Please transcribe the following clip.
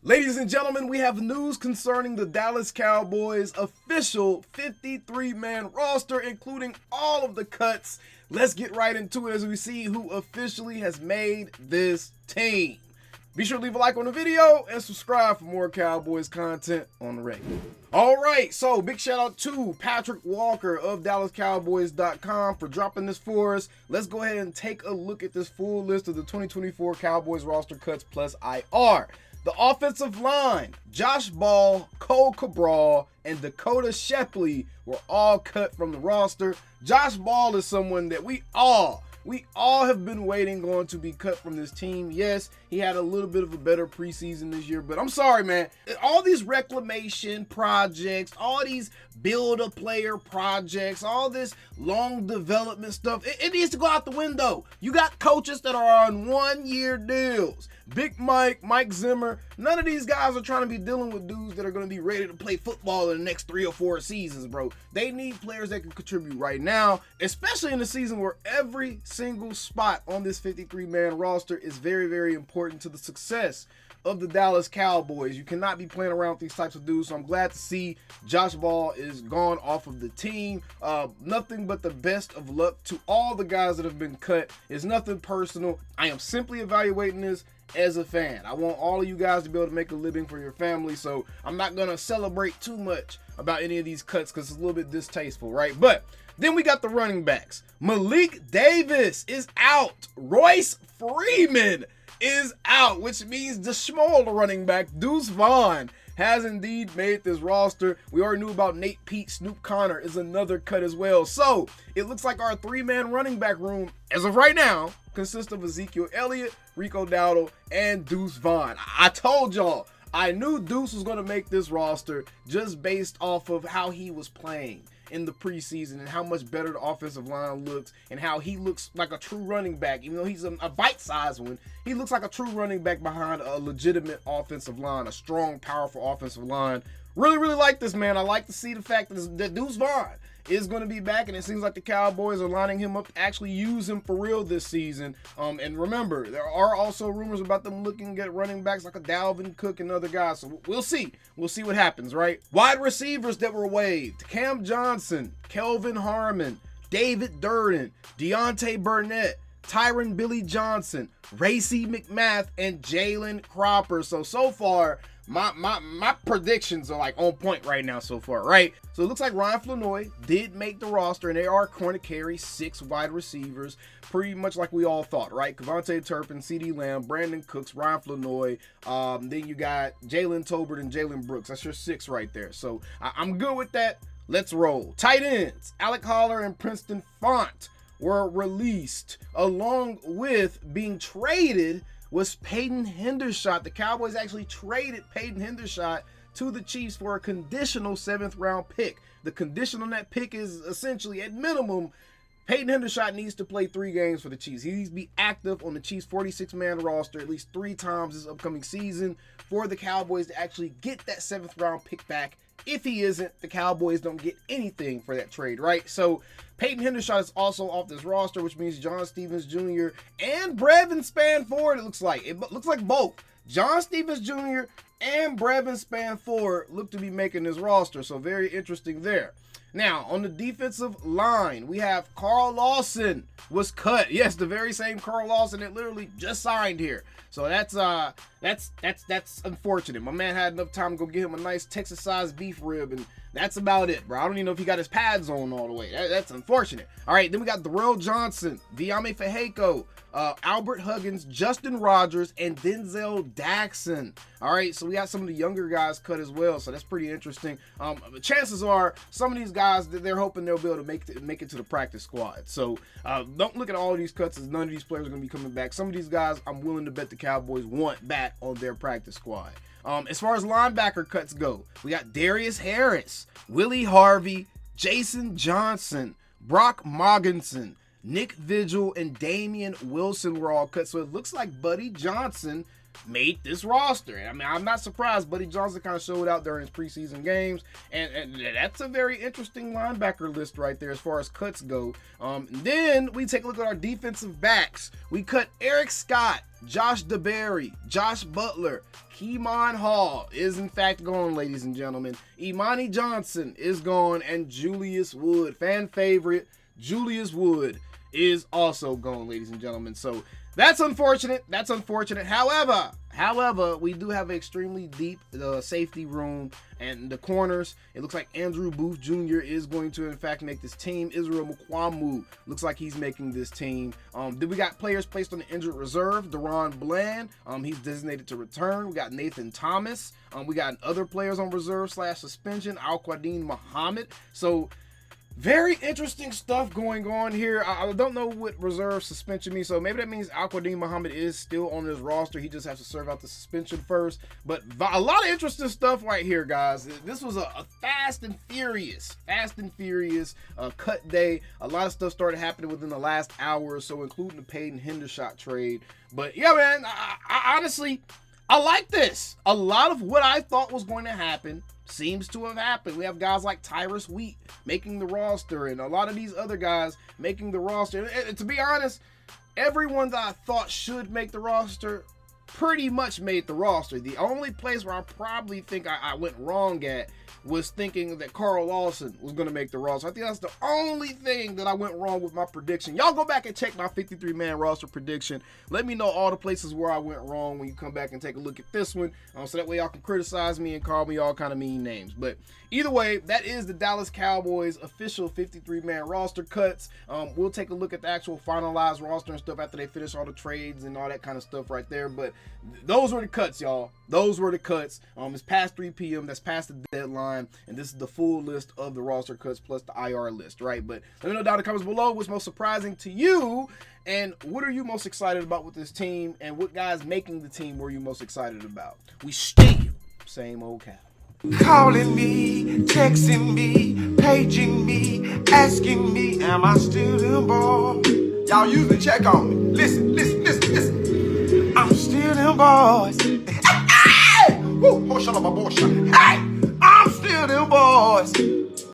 Ladies and gentlemen, we have news concerning the Dallas Cowboys' official 53-man roster, including all of the cuts. Let's get right into it as we see who officially has made this team. Be sure to leave a like on the video and subscribe for more Cowboys content on the regular. All right, so big shout out to Patrick Walker of DallasCowboys.com for dropping this for us. Let's go ahead and take a look at this full list of the 2024 Cowboys roster cuts plus IR. The offensive line, Josh Ball, Cole Cabral, and Dakota Shepley were all cut from the roster. Josh Ball is someone that we all have been waiting on to be cut from this team. Yes, he had a little bit of a better preseason this year, but I'm sorry, man. All these reclamation projects, all these build-a-player projects, all this long development stuff, it needs to go out the window. You got coaches that are on one-year deals. Big Mike Zimmer, none of these guys are trying to be dealing with dudes that are going to be ready to play football in the next 3 or 4 seasons, bro. They need players that can contribute right now, especially in a season where every single spot on this 53-man roster is very, very important to the success of the Dallas Cowboys. You cannot be playing around with these types of dudes, so I'm glad to see Josh Ball is gone off of the team. Nothing but the best of luck to all the guys that have been cut. It's nothing personal. I am simply evaluating this as a fan. I want all of you guys to be able to make a living for your family, so I'm not gonna celebrate too much about any of these cuts because it's a little bit distasteful, right? But then we got the running backs. Malik Davis is out. Royce Freeman is out, which means the small running back, Deuce Vaughn, has indeed made this roster. We already knew about Nate Pete. Snoop Connor is another cut as well. So it looks like our 3-man running back room, as of right now, consists of Ezekiel Elliott, Rico Dowdle, and Deuce Vaughn. I told y'all, I knew Deuce was going to make this roster just based off of how he was playing in the preseason and how much better the offensive line looks and how he looks like a true running back. Even though he's a bite-sized one, he looks like a true running back behind a legitimate offensive line, a strong, powerful offensive line. Really, really like this, man. I like to see the fact that Deuce Vaughn is going to be back, and it seems like the Cowboys are lining him up to actually use him for real this season. And remember, there are also rumors about them looking at running backs like a Dalvin Cook and other guys. So we'll see. We'll see what happens, right? Wide receivers that were waived: Cam Johnson, Kelvin Harmon, David Durden, Deontay Burnett, Tyron Billy Johnson, Racey McMath, and Jalen Cropper. So far, my predictions are like on point right now so far, right? So it looks like Ryan Flanoy did make the roster, and they are going to carry 6 wide receivers, pretty much like we all thought, right? Kevontae Turpin, CeeDee Lamb, Brandon Cooks, Ryan Flanoy. Then you got Jalen Tolbert and Jalen Brooks. That's your 6 right there. So I'm good with that. Let's roll. Tight ends, Alec Holler and Princeton Font were released, along with being traded was Peyton Hendershot. The Cowboys actually traded Peyton Hendershot to the Chiefs for a conditional 7th round pick. The condition on that pick is essentially, at minimum, Peyton Hendershot needs to play 3 games for the Chiefs. He needs to be active on the Chiefs' 46-man roster at least 3 times this upcoming season for the Cowboys to actually get that 7th round pick back. If he isn't, the Cowboys don't get anything for that trade, right? So Peyton Hendershot is also off this roster, which means John Stevens Jr. and Brevin Spanford, it looks like both John Stevens Jr. and Brevin Spanford look to be making this roster. So very interesting there. Now, on the defensive line, we have Carl Lawson was cut. Yes, the very same Carl Lawson that literally just signed here. So that's unfortunate. My man had enough time to go get him a nice Texas-sized beef rib, and that's about it, bro. I don't even know if he got his pads on all the way. That's unfortunate. All right, then we got Darrell Johnson, Viame Feheko, Albert Huggins, Justin Rogers, and Denzel Daxon. All right, so we got some of the younger guys cut as well, so that's pretty interesting. Chances are some of these guys, they're hoping they'll be able to make it to the practice squad. So don't look at all of these cuts as none of these players are going to be coming back. Some of these guys, I'm willing to bet the Cowboys want back on their practice squad. As far as linebacker cuts go, we got Darius Harris, Willie Harvey, Jason Johnson, Brock Moggensen, Nick Vigil, and Damian Wilson were all cut. So it looks like Buddy Johnson made this roster. I mean, I'm not surprised. Buddy Johnson kind of showed out during his preseason games, and that's a very interesting linebacker list right there as far as cuts go. Then we take a look at our defensive backs. We cut Eric Scott, Josh DeBerry, Josh Butler, Keemon Hall is in fact gone, ladies and gentlemen. Imani Johnson is gone, and Julius Wood, fan favorite Julius Wood, is also gone, ladies and gentlemen. So that's unfortunate. That's unfortunate. However, we do have an extremely deep safety room and the corners. It looks like Andrew Booth Jr. is going to, in fact, make this team. Israel Mukwamu looks like he's making this team. Then we got players placed on the injured reserve. Deron Bland, he's designated to return. We got Nathan Thomas. We got other players on reserve / suspension. Al-Quadin Muhammad. So very interesting stuff going on here. I don't know what reserve suspension means, so maybe that means Al-Quadin Muhammad is still on his roster. He just has to serve out the suspension first. But a lot of interesting stuff right here, guys. This was a fast and furious cut day. A lot of stuff started happening within the last hour or so, including the Peyton Hendershot trade. But yeah, man, I honestly, I like this. A lot of what I thought was going to happen seems to have happened. We have guys like Tyrus Wheat making the roster, and a lot of these other guys making the roster. And to be honest, everyone that I thought should make the roster pretty much made the roster. The only place where I probably think I went wrong at was thinking that Carl Lawson was going to make the roster. I think that's the only thing that I went wrong with my prediction. Y'all go back and check my 53-man roster prediction. Let me know all the places where I went wrong when you come back and take a look at this one. So that way y'all can criticize me and call me all kind of mean names. But either way, that is the Dallas Cowboys official 53-man roster cuts. We'll take a look at the actual finalized roster and stuff after they finish all the trades and all that kind of stuff right there. But those were the cuts, y'all. Those were the cuts. It's past 3 p.m. That's past the deadline. And this is the full list of the roster cuts plus the IR list, right? But let me know down in the comments below what's most surprising to you, and what are you most excited about with this team, and what guys making the team were you most excited about? We still same old cow. Calling me, texting me, paging me, asking me, am I still them boys? Y'all usually check on me. Listen. I'm still them boys.